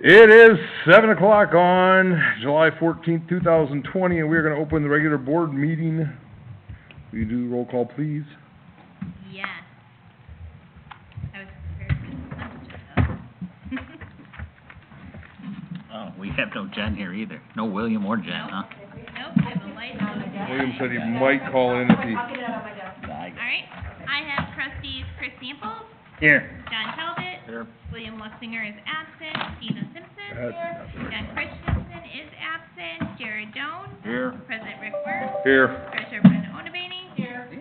It is 7 o'clock on July 14th, 2020, and we're going to open the regular board meeting. Will you do roll call, please? Yes. I was prepared for the agenda. Oh, we have no Jen here either. No William or Jen, huh? Nope, I have a light on. William said he might call in if he... Alright, I have trustees Chris Samples, Here. John Talbot, Here. William Luxinger is absent, Dina Simpson, That's Jen Christensen is absent, Jared Jones, Here. President Rick Wertz, Here. Treasurer Brenda Onabany,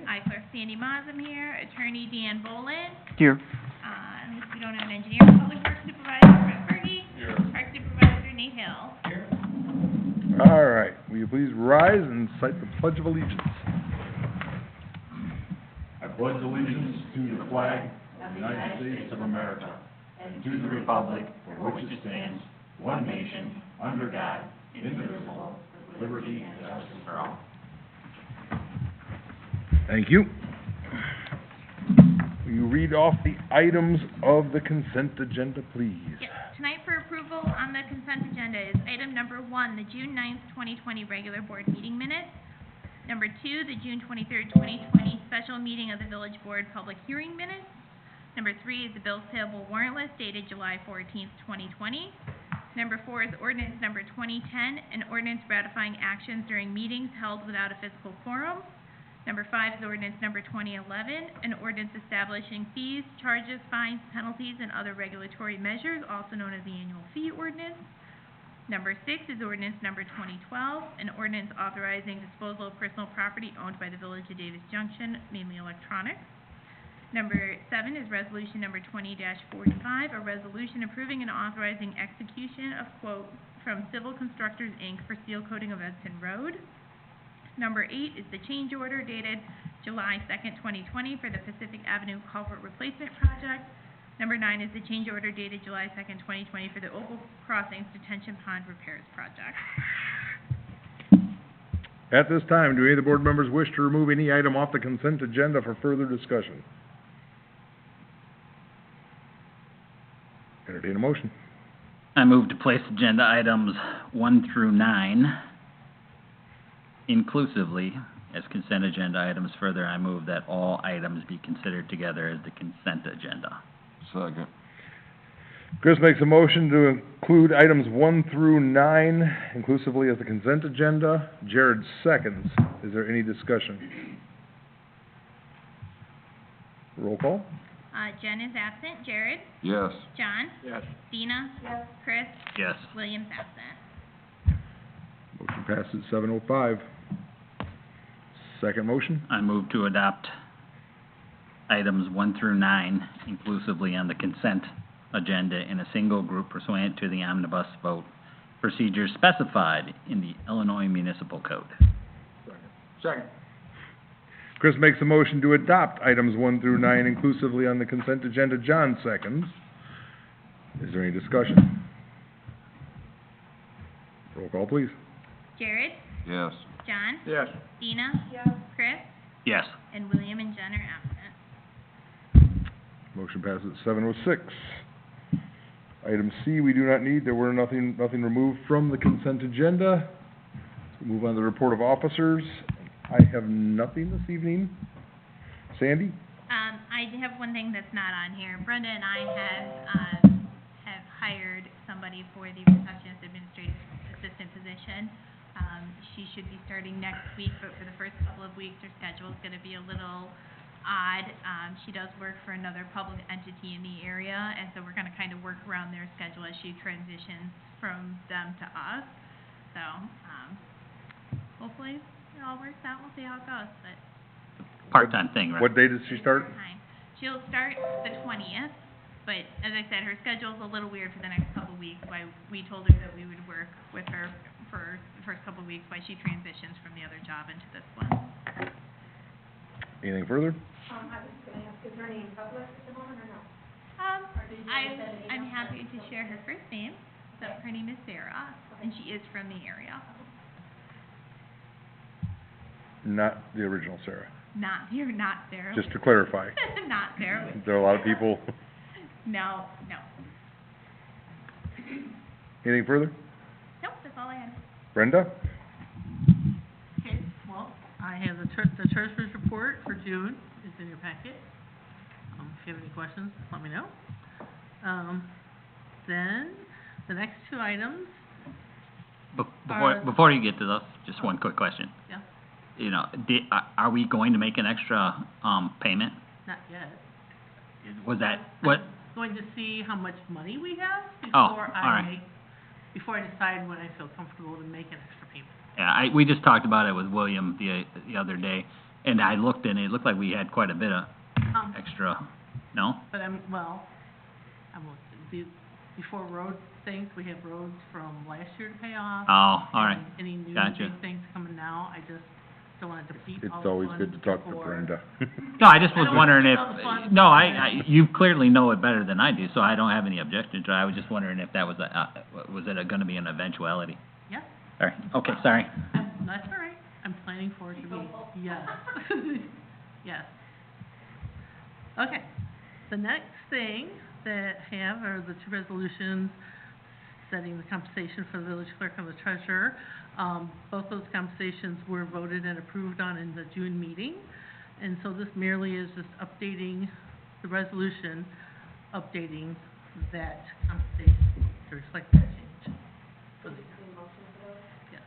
I clerk Sandy Mazem here, Attorney Dan Bolin, Here. we don't have an engineer, Public Works Supervisor Brett Berge, Park Supervisor Nate Hill. All right, will you please rise and cite the Pledge of Allegiance? I pledge allegiance to the flag of the United States of America and to the republic for which it stands, one nation, under God, indivisible, with liberty and justice for all. Thank you. Will you read off the items of the consent agenda, please? Yes, tonight for approval on the consent agenda is item number 1, the June 9th, 2020 regular board meeting minutes. Number 2, the June 23rd, 2020 special meeting of the village board public hearing minutes. Number 3 is the bills payable warrant list dated July 14th, 2020. Number 4 is ordinance number 2010, an ordinance ratifying actions during meetings held without a physical quorum. Number 5 is ordinance number 2011, an ordinance establishing fees, charges, fines, penalties, and other regulatory measures, also known as the annual fee ordinance. Number 6 is ordinance number 2012, an ordinance authorizing disposal of personal property owned by the Village of Davis Junction, mainly electronics. Number 7 is resolution number 20-45, a resolution approving and authorizing execution of quote from Civil Constructors, Inc. for seal coating of Edson Road. Number 8 is the change order dated July 2nd, 2020 for the Pacific Avenue Culvert Replacement Project. Number 9 is the change order dated July 2nd, 2020 for the Opal Crossings Detention Pond Repairs Project. At this time, do any of the board members wish to remove any item off the consent agenda for further discussion? Entertain a motion. I move to place agenda items 1 through 9 inclusively as consent agenda items. Further, I move that all items be considered together as the consent agenda. Second. Chris makes a motion to include items 1 through 9 inclusively as the consent agenda. Jared seconds. Is there any discussion? Roll call? Jen is absent. Jared? Yes. John? Yes. Dina? Yes. Chris? Yes. William's absent. Motion passes 7:05. Second motion? I move to adopt items 1 through 9 inclusively on the consent agenda in a single group pursuant to the omnibus vote procedures specified in the Illinois Municipal Code. Second. Chris makes a motion to adopt items 1 through 9 inclusively on the consent agenda. John seconds. Is there any discussion? Roll call, please. Jared? Yes. John? Yes. Dina? Yes. Chris? Yes. And William and Jen are absent. Motion passes 7:06. Item C, we do not need. There were nothing removed from the consent agenda. Move on to the report of officers. I have nothing this evening. Sandy? I have one thing that's not on here. Brenda and I have hired somebody for the receptionist administrative assistant position. She should be starting next week, but for the first couple of weeks, her schedule is going to be a little odd. She does work for another public entity in the area, and so we're going to kind of work around their schedule as she transitions from them to us. So, hopefully it all works out. We'll see how it goes, but Part-time thing, right? What day does she start? time. She'll start the 20th, but as I said, her schedule's a little weird for the next couple of weeks. Why we told her that we would work with her for the first couple of weeks while she transitions from the other job into this one. Anything further? I was gonna ask, is her name public at the moment or no? I'm happy to share her first name. So her name is Sarah, and she is from the area. Not the original Sarah. Not Sarah. Just to clarify. Not Sarah. There are a lot of people. No. Anything further? Nope, that's all I had. Brenda? Okay, well, I have the treasurer's report for June is in your packet. If you have any questions, let me know. Then, the next two items, Before you get to those, just one quick question. yeah, You know, are we going to make an extra, payment? not yet. Was that, what, I'm going to see how much money we have Oh, before all right. before I decide when I feel comfortable to make an extra payment. yeah, we just talked about it with William the other day, and I looked and it looked like we had quite a bit of extra, no? But I'm before road things, we have roads from last year to pay off. Oh, all right. and Any new Gotcha. big things coming now, I just don't wanna deplete It's all the always funds good to talk to before- Brenda. No, I just I was don't wondering wanna if, use all the funds. no, you clearly know it better than I do, so I don't have any objection to it. I was just wondering if that was was it gonna be an eventuality? Yes, All right, okay, sorry. that's all right, I'm planning for it to be, yes. Yes. Okay, the next thing that I have are the two resolutions setting the compensation for the village clerk and the treasurer. Both those compensations were voted and approved on in the June meeting. And so this merely is just updating the resolution, updating that compensation to reflect that change for the year. Any motion for those? Yes.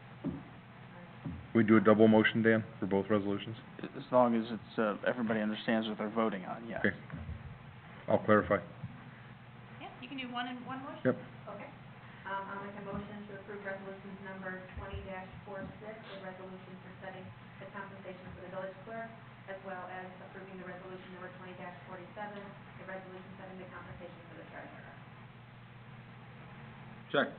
We do a double motion, Dan, for both resolutions? As long as it's, everybody understands what they're voting on, yes. Okay. I'll clarify. Yeah, you can do one in one motion? Yep. Okay. I'll make a motion to approve resolutions number 20-46, a resolution for setting the compensation for the village clerk, as well as approving the resolution number 20-47, a resolution setting the compensation for the treasurer. Second.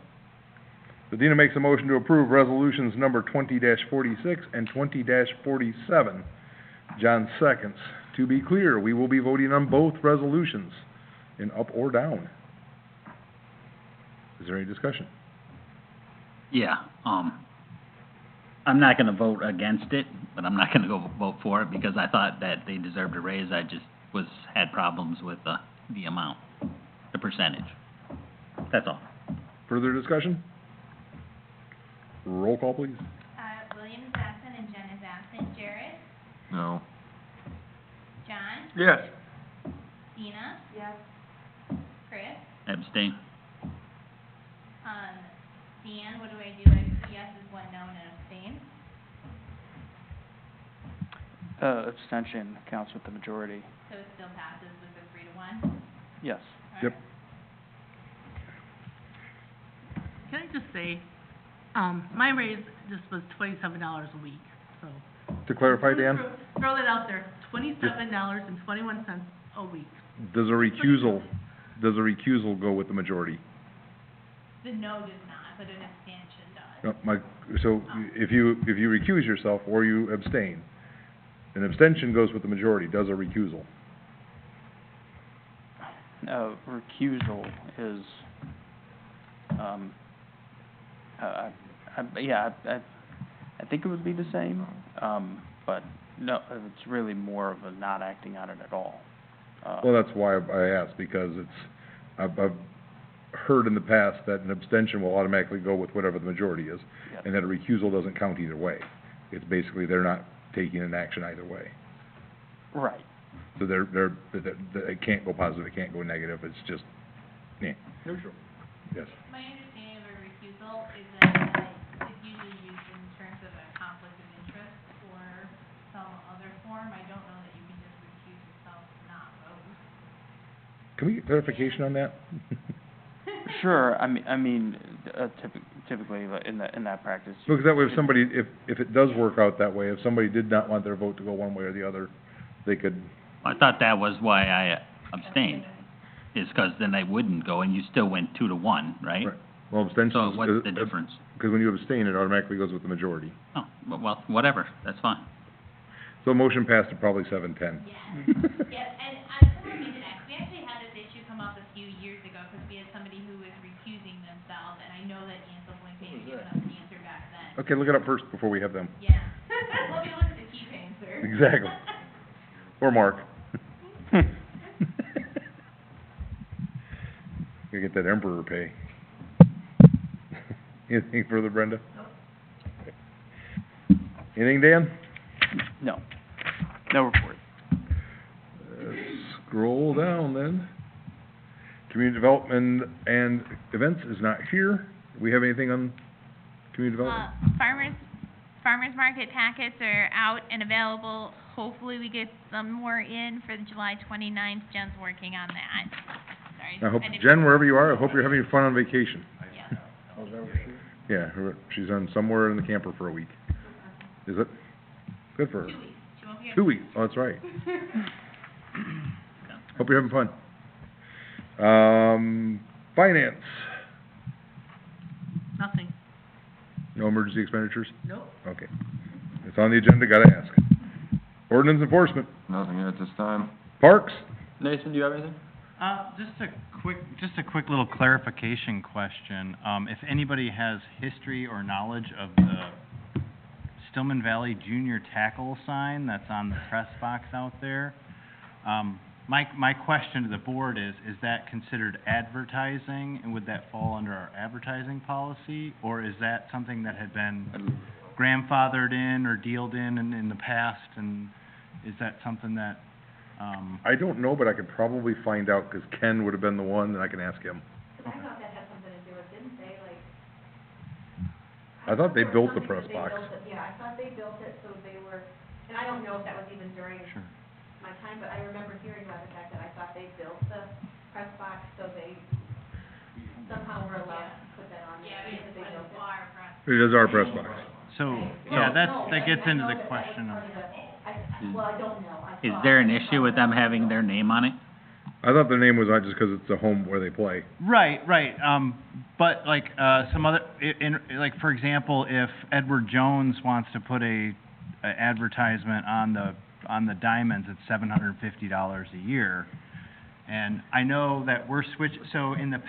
Medina makes a motion to approve resolutions number 20-46 and 20-47. John seconds. To be clear, we will be voting on both resolutions, in up or down. Is there any discussion? Yeah, I'm not gonna vote against it, but I'm not gonna go vote for it because I thought that they deserved a raise. I just had problems with the amount, the percentage. That's all. Further discussion? Roll call, please. William is absent and Jen is absent. Jared? No. John? Yes. Dina? Yes. Chris? Abstain. Dan, what do I do? Yes is one no and an abstain. Abstention counts with the majority, So it still passes with a 3-1? yes. Yep. Can I just say, my raise just was $27 a week, so. To clarify, Dan, Throw that out there, $27.21 a week. does a recusal go with the majority? The no does not, but an abstention does. So if you recuse yourself or you abstain, an abstention goes with the majority, does a recusal? Recusal is, I think it would be the same, but no, it's really more of a not acting on it at all. Well, that's why I asked, because I've heard in the past that an abstention will automatically go with whatever the majority is, Yes. and that a recusal doesn't count either way. It's basically they're not taking an action either way. Right. So it can't go positive, it can't go negative, it's just, neutral. Yes. My understanding of a recusal is that it's usually used in terms of a conflict of interest or some other form. I don't know that you can just recuse yourself and not vote. Can we get clarification on that? Sure, typically in that practice. Because that way, if somebody, if it does work out that way, if somebody did not want their vote to go one way or the other, they could, I thought that was why I abstained, is 'cause then they wouldn't go and you still went 2-1, right? right. Well, abstention So is. what's the difference? Because when you abstain, it automatically goes with the majority. Oh, well, whatever, that's fine. So motion passed at probably 7-10. Yes, yes, and someone mentioned that, 'cause we actually had this issue come up a few years ago, because we had somebody who was recusing themselves, and I know that Ansel Blinken had given us an answer back then. Okay, look it up first before we have them. Yeah. Let me look at the T-Pain, sir. Exactly. Or Mark. Gotta get that emperor pay. Anything further, Brenda? Okay. Anything, Dan? No. No report. Scroll down then. Community development and events is not here. Do we have anything on community development? Farmers market packets are out and available. Hopefully we get some more in for the July 29th. Jen's working on that. Sorry. I hope, didn't- Jen, wherever you are, I hope you're having fun on vacation. Yeah. Yeah, she's on somewhere in the camper for a week. Is it? Good for her. 2 weeks. She won't be here. 2 weeks, oh, that's right. Hope you're having fun. Finance, Nothing. no emergency expenditures? Nope. Okay. It's on the agenda, gotta ask. Ordinance enforcement, Nothing at this time. parks, Nathan, do you have anything? Just a quick little clarification question. If anybody has history or knowledge of the Stillman Valley Junior Tackle sign that's on the press box out there, my question to the board is that considered advertising, and would that fall under our advertising policy? Or is that something that had been grandfathered in or dealed in the past, and is that something that, I don't know, but I could probably find out, 'cause Ken would've been the one, and I can ask him. I thought that had something to do with, didn't they, like? I thought they thought there was built the something press that they box. built it- Yeah, I thought they built it so they were, and I don't know if that was even during Sure. my time, but I remember hearing about the fact that I thought they built the press box so they somehow were allowed to put that on there, because they built it. It is our press box. so, No, yeah, no, that gets I into know the that question was of, part of well, I don't know. I Is thought- there an issue with them having their name on it? I thought the name was on just 'cause it's the home where they play. right, but like, some other, like, for example, if Edward Jones wants to put a advertisement on the diamonds, it's $750 a year. And I know that we're so in the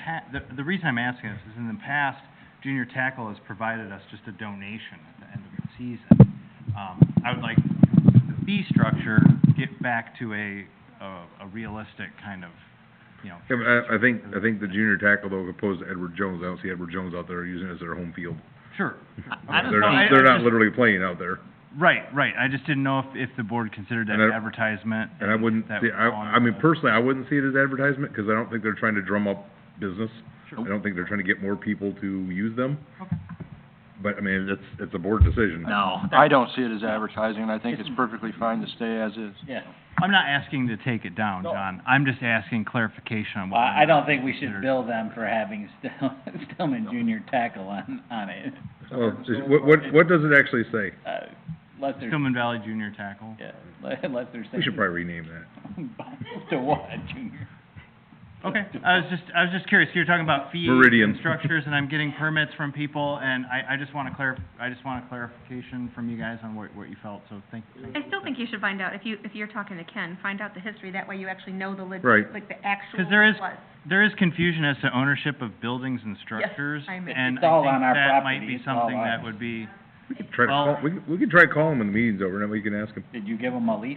the reason I'm asking this is in the past, Junior Tackle has provided us just a donation at the end of the season. I would like the fee structure get back to a realistic kind of, you know. Yeah, but I think the junior tackle though, opposed to Edward Jones, I don't see Edward Jones out there using it as their home field. Sure. I just They're don't- not, I they're not just- literally playing out there. Right. I just didn't know if the board considered that And advertisement. And I wouldn't that see, would fall I mean, under- personally, I wouldn't see it as advertisement, 'cause I don't think they're trying to drum up business. Sure. I don't think they're trying to get more people to use them. Okay. But, I mean, it's a board decision. No. I don't see it as advertising, and I think it's perfectly fine to stay as is. Yeah. I'm not asking to take it down, John. I'm just asking clarification on what. I don't think we should considered. bill them for having Stillman Junior Tackle on it. Oh, what does it actually say? Unless they're, Stillman Valley Junior Tackle. yeah, unless they're saying. We should probably rename that. To what, Junior? Okay, I was just curious, you're talking about fees Meridian. and structures, and I'm getting permits from people, and I just want a clarification from you guys on what you felt, so thank you. I still think you should find out, if you're talking to Ken, find out the history, that way you actually know the Right. like the actual Because there is, was. there is confusion as to ownership of buildings and structures, I admit. and It's all I on think our that might property. be It's all something that ours. would be, We could try to Well- call, we could try to call him when the meeting's over, and then we can ask him. Did you give them a lease?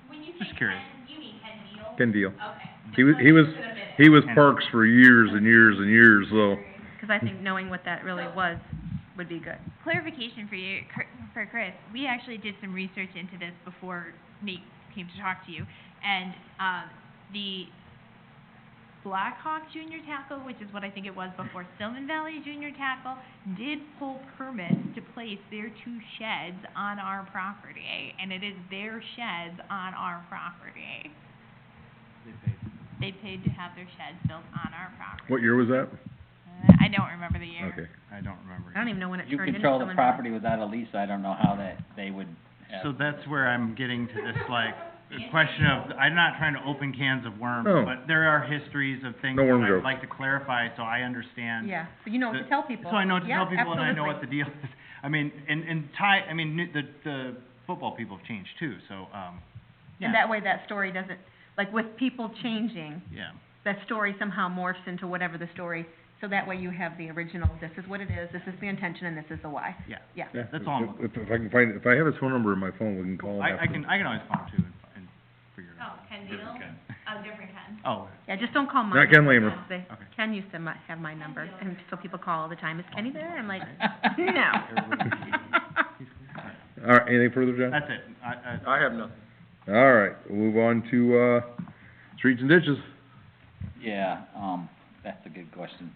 When you Just say curious. Ken, you mean Ken Deal? Ken Deal. Okay. He was parks for years and years and years, so. Because I think knowing what that really was would be good. Clarification for you, for Chris, we actually did some research into this before Nate came to talk to you, and, the Blackhawk Junior Tackle, which is what I think it was before Stillman Valley Junior Tackle, did pull permits to place their 2 sheds on our property, and it is their sheds on our property. They paid to have their sheds built on our property. What year was that? I don't remember the year. Okay. I don't remember. I don't even know when it You turned into control the Stillman Valley. property without a lease, I don't know how that they would have. So that's where I'm getting to this, like, question of, I'm not trying to open cans of worms, No. but there are histories of things No that worm I'd jokes. like to clarify, so I understand. Yeah, so you know what to the- tell people. So I know what to Yeah, tell people, and I know absolutely. what the deal is. I mean, the football people have changed too, so, And yeah, that way that story doesn't, like with people changing, yeah. that story somehow morphs into whatever the story, so that way you have the original, this is what it is, this is the intention, and this is the why. Yeah. Yeah. Yeah, That's all I'm looking if I can find, if I have his phone number in my phone, we can call him I after. can always call too and figure it out. Oh, Ken This is Deal? good. Oh, different Ken. Oh, Yeah, just don't call mine. Not Ken Lamer. They- Okay. Ken used to have my number, and so people call all the time, is Kenny there? I'm like, no. All right, anything further, John? that's it. I have nothing. All right, we'll move on to, streets and ditches. Yeah, that's a good question.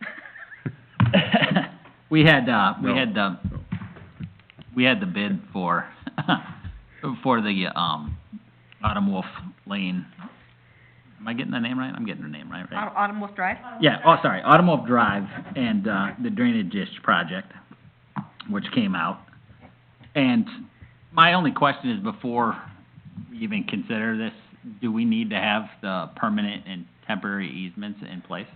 We had the bid for, for the, Autumn Wolf Lane. Am I getting the name right? I'm getting the name right, right? Autumn Wolf Drive? Yeah, oh, sorry, Autumn Wolf Drive and, the drainage ditch project, which came out. And my only question is, before we even consider this, do we need to have the permanent and temporary easements in place?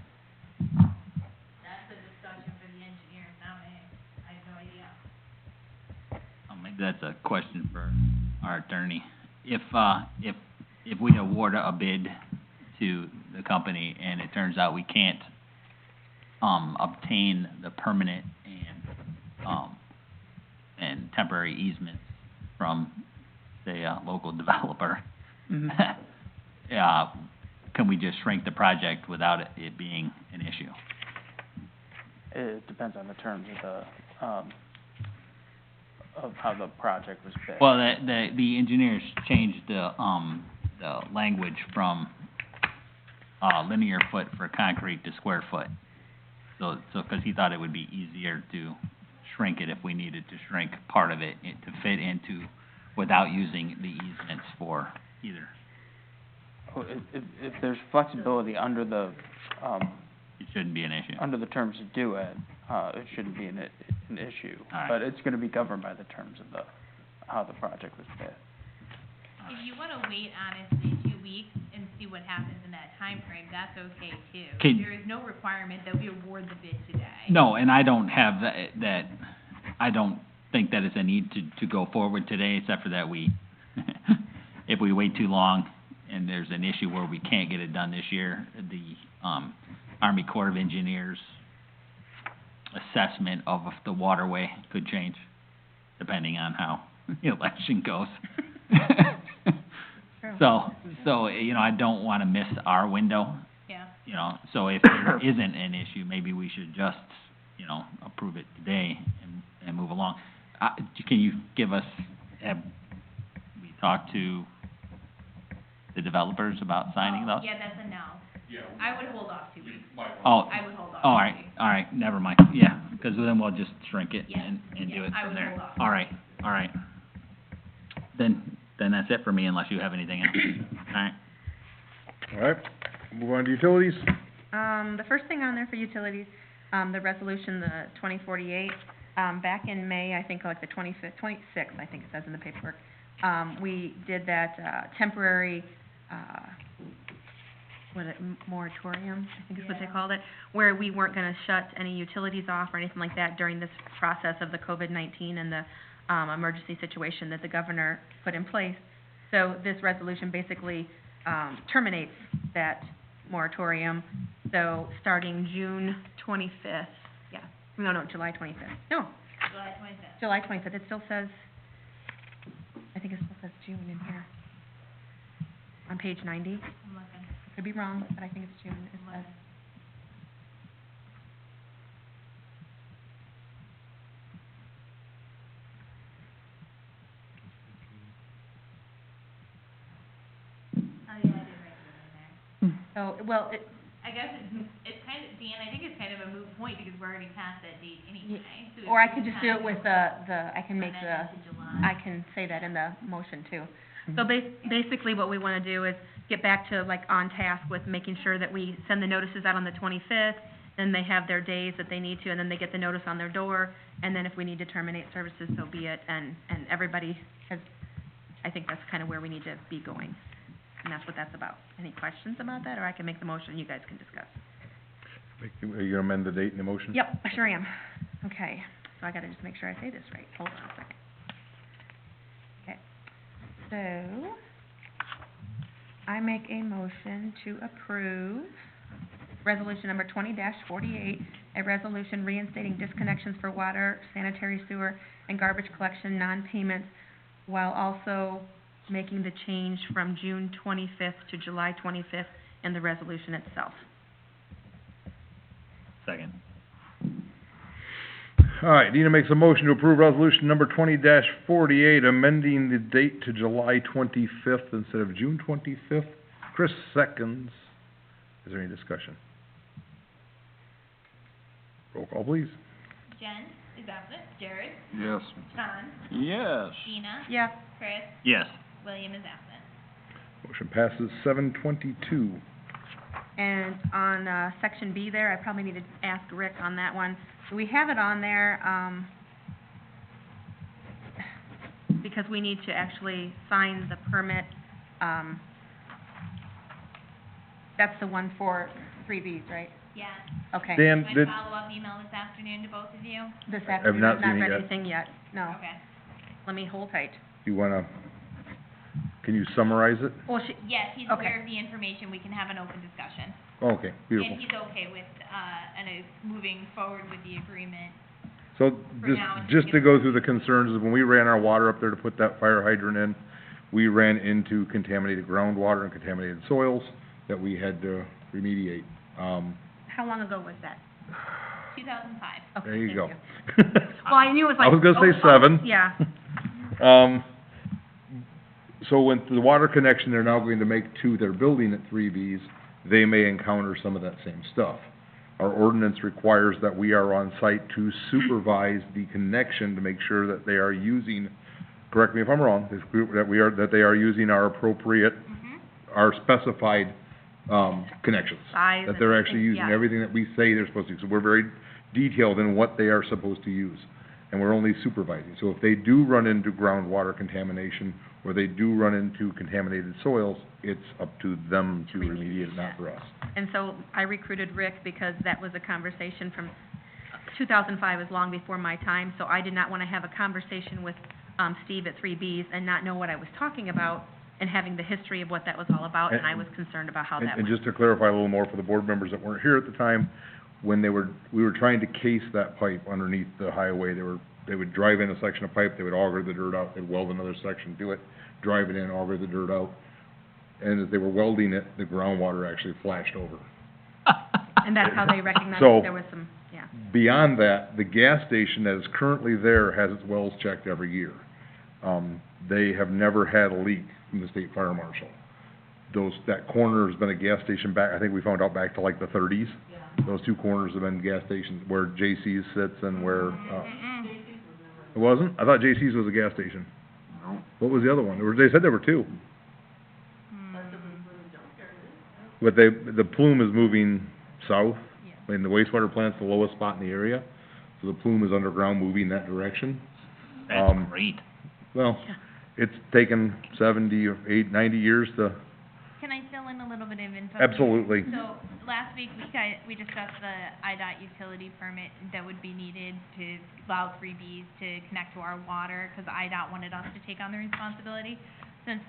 That's a discussion for the engineers, not me. I have no idea. Maybe that's a question for our attorney. If we award a bid to the company and it turns out we can't, obtain the permanent and temporary easements from the, local developer, can we just shrink the project without it being an issue? It depends on the terms of how the project was bid. Well, the engineers changed the language from, linear foot for concrete to square foot. So, 'cause he thought it would be easier to shrink it if we needed to shrink part of it to fit into, without using the easements for either. Well, if there's flexibility under the, It shouldn't be an issue. under the terms to do it, it shouldn't be an issue. All right. But it's gonna be governed by the terms of how the project was bid. If you wanna wait honestly 2 weeks and see what happens in that time frame, that's okay too. Can- There is no requirement that we award the bid today. No, and I don't have that, I don't think that it's a need to go forward today, except for that we, if we wait too long and there's an issue where we can't get it done this year, the, Army Corps of Engineers assessment of the waterway could change, depending on how the election goes. So, you know, I don't wanna miss our window, Yeah. you know, so if there isn't an issue, maybe we should just, you know, approve it today and move along. Can you give us, have we talked to the developers about signing those? Yeah, that's a no. Yeah. I would hold off 2 weeks. Oh, I would hold off. all 2 right, weeks. all right, never mind, yeah, because then we'll just shrink it Yeah, and do yeah, it I from would there. hold off. All right, all right. Then that's it for me, unless you have anything else. All right. All right, move on to utilities. The first thing on there for utilities, the resolution, the 2048, back in May, I think like the 26th, I think it says in the paperwork, we did that, temporary, moratorium, I think is what they Yeah. called it, where we weren't gonna shut any utilities off or anything like that during this process of the COVID-19 and the, emergency situation that the governor put in place. So this resolution basically, terminates that moratorium. So starting June 25th, July 25th. No, July 25th. July 25th. It still says, I think it still says June in here. On page 90. I'm looking. Could be wrong, but I think it's June, it says. Oh, yeah, I did write it in there. So, well, it, I guess it's kind of, Dan, I think it's kind of a moot point because we're already past that date anyway. So if or I we could just do it with I can make amend the, it to July. I can say that in the motion too. So basically what we wanna do is get back to like on task with making sure that we send the notices out on the 25th, then they have their days that they need to, and then they get the notice on their door, and then if we need to terminate services, so be it, and everybody has, I think that's kind of where we need to be going. And that's what that's about. Any questions about that, or I can make the motion, you guys can discuss. Are you gonna amend the date in the motion? Yep, I sure am. Okay, so I gotta just make sure I say this right. Hold on a second. Okay, so, I make a motion to approve resolution number 20-48, a resolution reinstating disconnections for water, sanitary sewer, and garbage collection non-payments, while also making the change from June 25th to July 25th and the resolution itself. Second. All right, Dina makes a motion to approve resolution number 20-48, amending the date to July 25th instead of June 25th. Chris seconds. Is there any discussion? Roll call, please. Jen is absent. Jared? Yes. John? Yes. Dina? Yes. Chris? Yes. William is absent. Motion passes 722. And on, section B there, I probably need to ask Rick on that one. We have it on there, because we need to actually sign the permit, that's the one for 3Bs, right? Yeah. Okay. Dan, My did, follow-up email this afternoon to both of you? This I've afternoon, not I've seen not it read yet. anything yet, no. Okay. Let me hold tight. you wanna, can you summarize it? Well, Yes, he's Okay. aware of the information. We can have an open discussion. Okay, beautiful. And he's okay with, moving forward with the agreement. So, For just, now, it's just to just- go through the concerns, is when we ran our water up there to put that fire hydrant in, we ran into contaminated groundwater and contaminated soils that we had to remediate. how long ago was that? 2005. Okay, There you thank go. Well, I knew it was like. I was gonna say oh, 7. Yeah, So when the water connection they're now going to make to their building at 3Bs, they may encounter some of that same stuff. Our ordinance requires that we are on site to supervise the connection to make sure that they are using, correct me if I'm wrong, that they are using our appropriate, our specified, connections. size That they're and actually everything, using yeah. everything that we say they're supposed to. So we're very detailed in what they are supposed to use, and we're only supervising. So if they do run into groundwater contamination, or they do run into contaminated soils, it's up to them to remediate it, not for us. And so I recruited Rick because that was a conversation from, 2005 was long before my time, so I did not want to have a conversation with, Steve at 3Bs and not know what I was talking about and having the history of what that was all about, and I was concerned about how that And went. just to clarify a little more for the board members that weren't here at the time, when we were trying to case that pipe underneath the highway, they would drive in a section of pipe, they would auger the dirt out, they'd weld another section to it, drive it in, auger the dirt out. And as they were welding it, the groundwater actually flashed over. And that's how they recognized So- that there was some, yeah. Beyond that, the gas station that is currently there has its wells checked every year. They have never had a leak from the state fire marshal. That corner has been a gas station back, I think we found out back to like the 30s. Those two corners have been gas stations, where J.C.'s sits and where, it wasn't? I thought J.C.'s was a gas station. What was the other one? They said there were 2. But the plume is moving south, and the wastewater plant's the lowest spot in the area, so the plume is underground moving that direction. That's great. Well, it's taken 70 or 90 years to, Can I fill in a little bit of info? absolutely. So, last week, we discussed the IDOT utility permit that would be needed to allow 3Bs to connect to our water, because IDOT wanted us to take on the responsibility. Since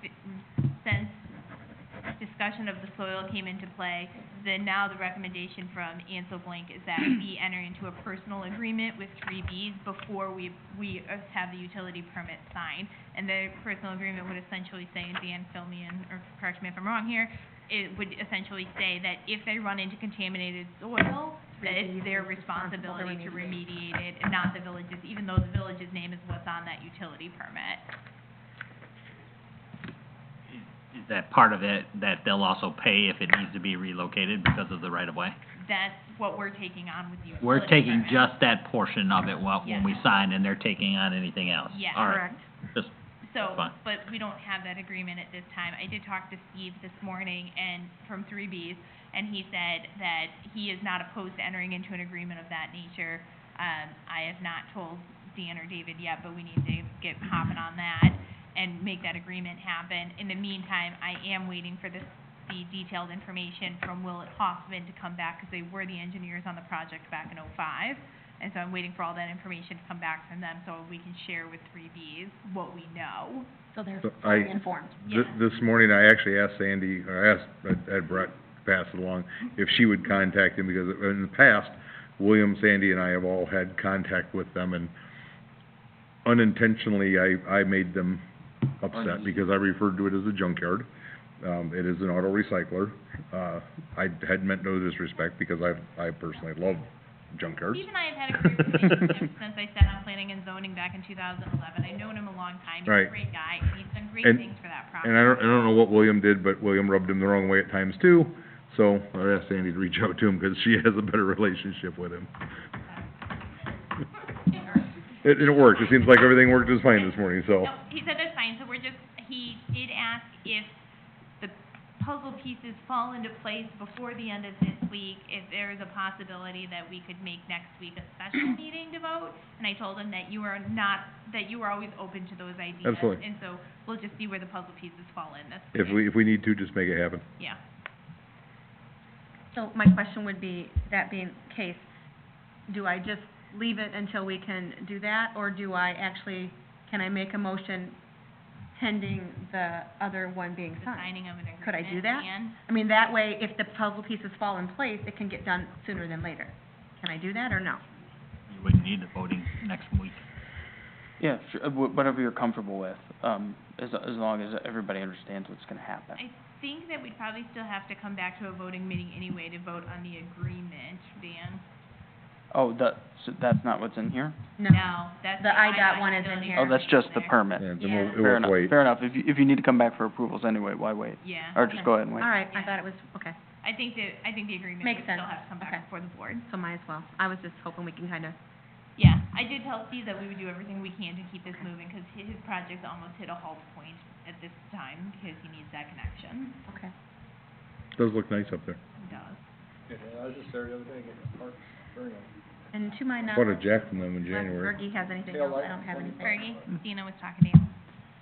discussion of the soil came into play, then now the recommendation from Ansel Blank is that we enter into a personal agreement with 3Bs before we have the utility permit signed. And the personal agreement would essentially say, and Dan, fill me in, or correct me if I'm wrong here, it would essentially say that if they run into contaminated soil, that it's their responsibility to remediate it, and not the village's, even though the village's name is what's on that utility permit. Is that part of it, that they'll also pay if it needs to be relocated because of the right-of-way? That's what we're taking on with the utility We're taking permit. just that portion of it when we Yes. sign, and they're taking on anything else? Yes. All right. Correct. Just, So, fine. but we don't have that agreement at this time. I did talk to Steve this morning and, from 3Bs, and he said that he is not opposed to entering into an agreement of that nature. I have not told Dan or David yet, but we need to get hopping on that and make that agreement happen. In the meantime, I am waiting for the detailed information from Willett Hoffman to come back, because they were the engineers on the project back in '05. And so I'm waiting for all that information to come back from them, so we can share with 3Bs what we know. So they're So fully I- informed. This morning, I actually asked Sandy, or had Brett pass it along, if she would contact him, because in the past, William, Sandy, and I have all had contact with them, and unintentionally, I made them upset, because I referred to it as a junkyard. It is an auto recycler. I had meant no disrespect because I personally love junkyards. Steve and I have had a great relationship since I sat on planning and zoning back in 2011. I've known him a long time. He's Right. a great guy, and he's done great And- things for that And I property. don't know what William did, but William rubbed him the wrong way at times too. So I asked Sandy to reach out to him because she has a better relationship with him. It worked. It seems like everything worked just fine this morning, so. No, he said that's fine, so he did ask if the puzzle pieces fall into place before the end of this week, if there's a possibility that we could make next week a special meeting to vote. And I told him that you are always open to those ideas. Absolutely. And so we'll just see where the puzzle pieces fall in this. If we need to, just make it happen. Yeah. So my question would be, that being the case, do I just leave it until we can do that, or do I actually, can I make a motion pending the other one being The signed? signing of an agreement. Could I do that? And I mean, that way, if the puzzle pieces fall in place, it can get done sooner than later. Can I do that, or no? You wouldn't need the voting next week. Yeah, sure, whatever you're comfortable with, as long as everybody understands what's gonna happen. I think that we'd probably still have to come back to a voting meeting anyway to vote on the agreement, Dan. Oh, that's not what's in here? No, that's The IDOT one is in facility here. Oh, that's just the there. permit. Yeah, then Yeah. we'll Fair enough, wait. fair enough. If you need to come back for approvals anyway, why wait? Yeah. Or just go ahead and wait. All right, I thought it was, okay, I think the agreement Makes would still sense. have to come Okay. back before the board. so might as well. I was just hoping we can kind of, Yeah, I did tell Steve that we would do everything we can to keep this moving, because his project almost hit a halt point at this time, because he needs that connection. okay. Does look nice up there. He does. Yeah, I was just there the other day getting parked, very nice. And to my Bought a knowledge, jack from them in unless January. Fergie has anything Yeah, else, like- I don't have anything. Fergie, Dina was talking to you.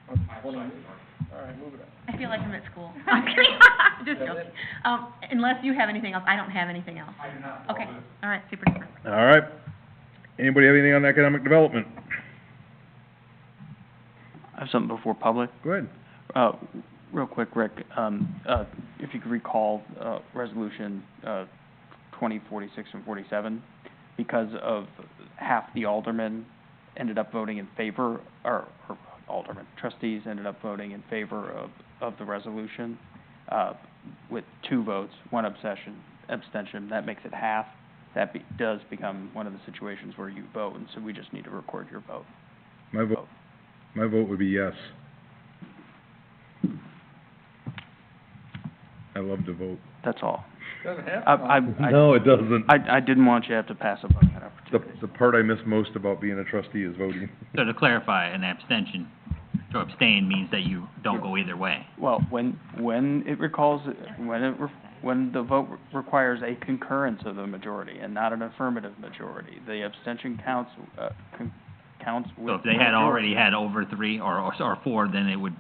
All right, move it on. I feel like I'm at school. Just joking. Unless you have anything else, I don't have anything else. I do not. Okay, all right, super duper. All right. Anybody have anything on economic development? I have something before public. Go ahead. Real quick, Rick, if you could recall, resolution, 2046 and 47, because of half the aldermen ended up voting in favor, or aldermen, trustees ended up voting in favor of the resolution, with 2 votes, 1 abstention, that makes it half. That does become one of the situations where you vote, and so we just need to record your vote. My vote would be yes. I love to vote. That's all. Doesn't have No, it doesn't. I didn't want you to have to pass up on that opportunity. The part I miss most about being a trustee is voting. So to clarify, an abstention, to abstain means that you don't go either way. Well, when the vote requires a concurrence of the majority and not an affirmative majority, the abstention counts with. So if they had already had over 3 or 4, then it would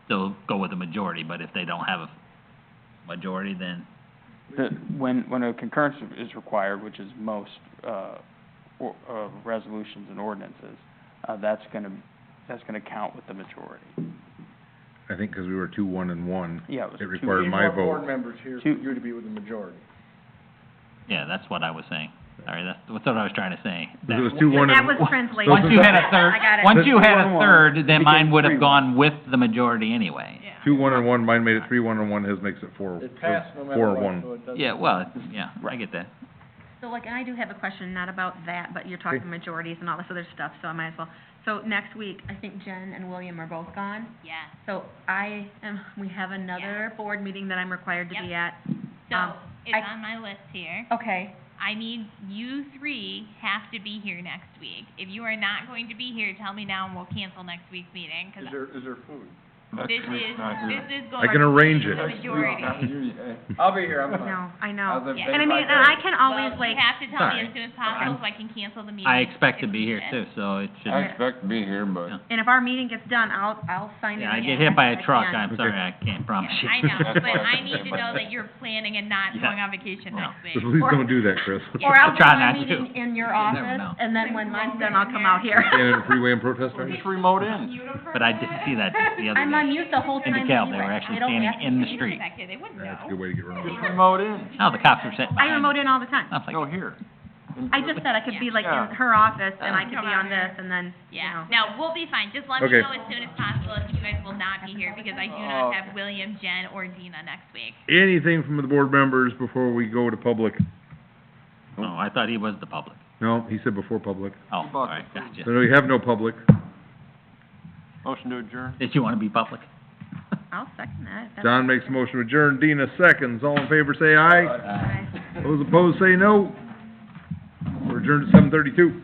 still go with the majority, but if they don't have a majority, then When a concurrence is required, which is most, resolutions and ordinances, that's gonna count with the majority. I think because we were 2-1 and 1. Yeah, it was It 2. required Need my more board vote. members here Two- for you to be with the majority. yeah, that's what I was saying. Sorry, that's what I was trying to say. It was 2-1 That and. was translation. Once you had a third, I got it. once you had a 2-1, third, then mine would have 3-1. gone with the majority anyway. Yeah. 2-1 and 1, mine made it 3-1 and 1, his makes it 4. It passed no matter 4-1. what, so it doesn't. Yeah, well, yeah, I get that. So like, and I do have a question, not about that, but you're talking Okay. majorities and all this other stuff, so I might as well. So next week, I think Jen and William are both gone. Yeah. So we have another board meeting that I'm required to be at. So, it's I- on my list here. Okay, I need you 3 have to be here next week. If you are not going to be here, tell me now and we'll cancel next week's meeting, 'cause Is there food? this is I can arrange going it. to the majority. I'll be here, I'm fine. no, I know. Other Yeah. And I than mean, like and that. I can always Well, like, you have to tell me Sorry. as soon as possible so I can cancel the meeting. I expect to if be here needed. too, so it should, expect to be here, but. Yeah. and if our meeting gets done, I'll sign it yeah, I in get as hit by a I truck, can. I'm sorry, I can't promise you. Yeah, I know, That's but why I I said need to know that you're planning and not Yeah. going on vacation No. next week. So please don't do that, Chris. Or I'll do Try my not to. meeting in your You never office, know. and then when mine's done, I'll come out here. Stand in a freeway and protest, right? Just remote in. But I did see that the other I'm on day. mute the whole In time DeKalb, anyway. they were actually I don't standing have to in the be street. Back here, they wouldn't That's a know. good way to get around Just it. remote in. Oh, the cops were sitting I behind. remote in all the time. I was like, Go here. I just said I could be like Yeah. in her office and I could Come be on on. this and then, you Yeah, know. no, we'll be fine. Just let me Okay. know as soon as possible if you guys will not be here, because I do not have William, Jen, or Dina next week. Anything from the board members before we go to public? Oh, I thought he was the public. No, he said before public. Oh, all right, gotcha. So we have no public. Motion to adjourn? Did you want to be public? I'll second that. if that's- John makes a motion to adjourn, Dina seconds. All in favor, say aye. Aye. Those opposed, say no. We're adjourned at 7:32.